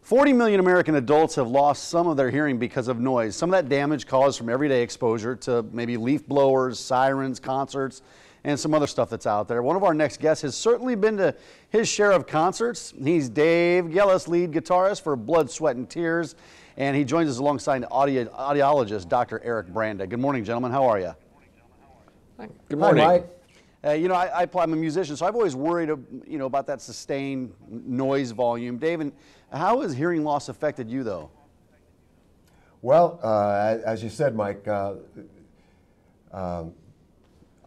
40 million American adults have lost some of their hearing because of noise. Some of that damage caused from everyday exposure to maybe leaf blowers, sirens, concerts, and some other stuff that's out there. One of our next guests has certainly been to his share of concerts. He's Dave Gillis, lead guitarist for Blood, Sweat, and Tears, and he joins us alongside audiologist Dr. Eric Branda. Good morning, gentlemen. How are you? Good morning. Hi, Mike. You know, I'm a musician, so I've always worried, about that sustained noise volume. Dave, and how has hearing loss affected you, though? Well, as you said, Mike, a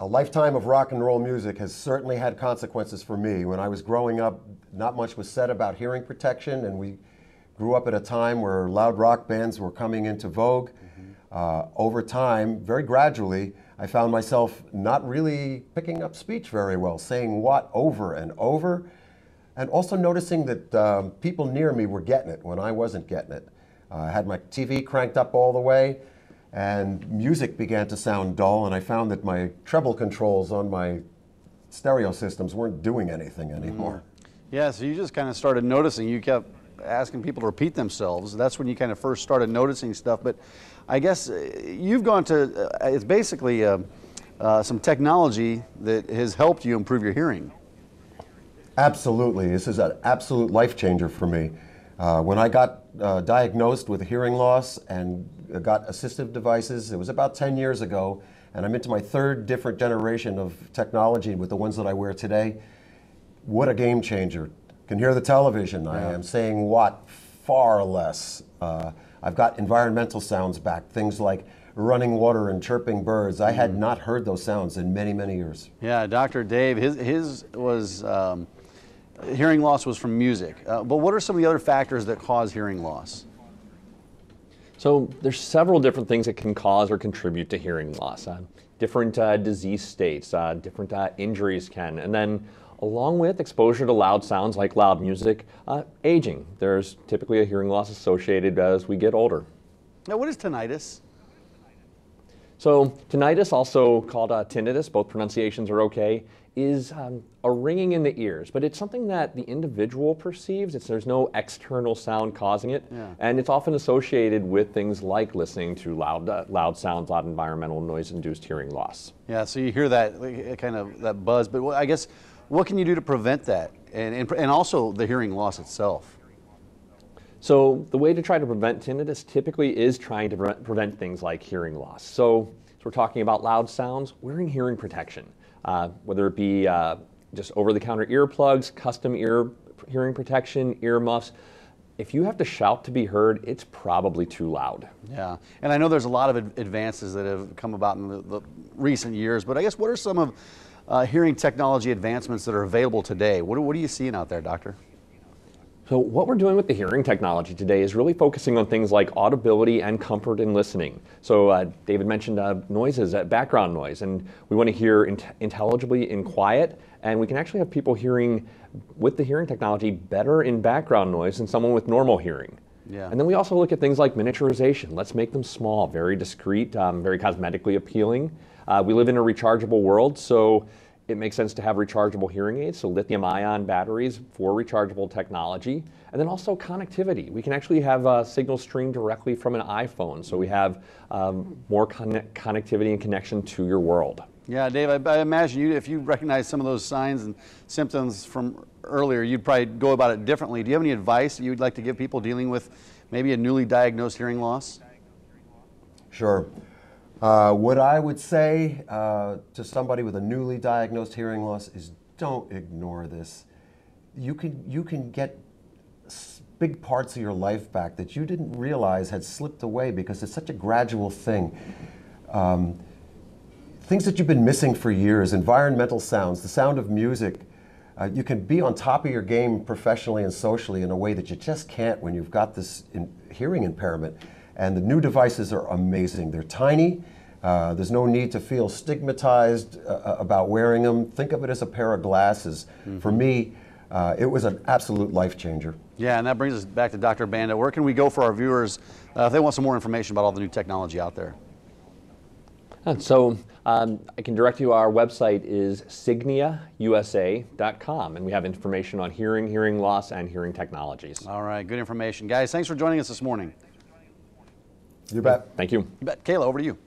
lifetime of rock and roll music has certainly had consequences for me. When I was growing up, not much was said about hearing protection, and we grew up at a time where loud rock bands were coming into vogue. Over time, very gradually, I found myself not really picking up speech very well, saying what over and over, and also noticing that people near me were getting it when I wasn't getting it. I had my TV cranked up all the way, and music began to sound dull, and I found that my treble controls on my stereo systems weren't doing anything anymore. Yeah, so you just kind of started noticing. You kept asking people to repeat themselves. That's when you kind of first started noticing stuff. But I guess you've gone to, it's basically some technology that has helped you improve your hearing. Absolutely. This is an absolute life changer for me. When I got diagnosed with hearing loss and got assistive devices, it was about 10 years ago, and I'm into my third different generation of technology with the ones that I wear today. What a game changer. Can hear the television. Yeah. I am saying what far less. I've got environmental sounds back, things like running water and chirping birds. I had not heard those sounds in many, many years. Yeah, Dr. Dave, his was, hearing loss was from music. But what are some of the other factors that cause hearing loss? So there's several different things that can cause or contribute to hearing loss. Different disease states, different injuries can, and then along with exposure to loud sounds like loud music, aging. There's typically a hearing loss associated as we get older. Now, what is tinnitus? So tinnitus, also called tinnitus, both pronunciations are okay, is a ringing in the ears, but it's something that the individual perceives. There's no external sound causing it, and it's often associated with things like listening to loud sounds, loud environmental noise-induced hearing loss. Yeah, so you hear that kind of that buzz, but I guess what can you do to prevent that, and also the hearing loss itself? So the way to try to prevent tinnitus typically is trying to prevent things like hearing loss. So we're talking about loud sounds, wearing hearing protection, whether it be just over-the-counter earplugs, custom hearing protection, earmuffs. If you have to shout to be heard, it's probably too loud. Yeah, and I know there's a lot of advances that have come about in the recent years, but I guess what are some of hearing technology advancements that are available today? What are you seeing out there, Doctor? So what we're doing with the hearing technology today is really focusing on things like audibility and comfort in listening. So David mentioned noises, background noise, and we want to hear intelligibly in quiet, and we can actually have people hearing with the hearing technology better in background noise than someone with normal hearing. Yeah. And then we also look at things like miniaturization. Let's make them small, very discreet, very cosmetically appealing. We live in a rechargeable world, so it makes sense to have rechargeable hearing aids, so lithium-ion batteries for rechargeable technology. And then also connectivity. We can actually have signals streamed directly from an iPhone, so we have more connectivity and connection to your world. Yeah, Dave, I imagine if you recognize some of those signs and symptoms from earlier, you'd probably go about it differently. Do you have any advice that you'd like to give people dealing with maybe a newly diagnosed hearing loss? Sure. What I would say to somebody with a newly diagnosed hearing loss is don't ignore this. You can get big parts of your life back that you didn't realize had slipped away because it's such a gradual thing. Things that you've been missing for years, environmental sounds, the sound of music. You can be on top of your game professionally and socially in a way that you just can't when you've got this hearing impairment. And the new devices are amazing. They're tiny. There's no need to feel stigmatized about wearing them. Think of it as a pair of glasses. For me, it was an absolute life changer. Yeah, and that brings us back to Dr. Banda. Where can we go for our viewers if they want some more information about all the new technology out there? And so I can direct you. Our website is signiausa.com, and we have information on hearing, hearing loss, and hearing technologies. All right, good information. Guys, thanks for joining us this morning. You bet. Thank you. You bet. Kayla, over to you.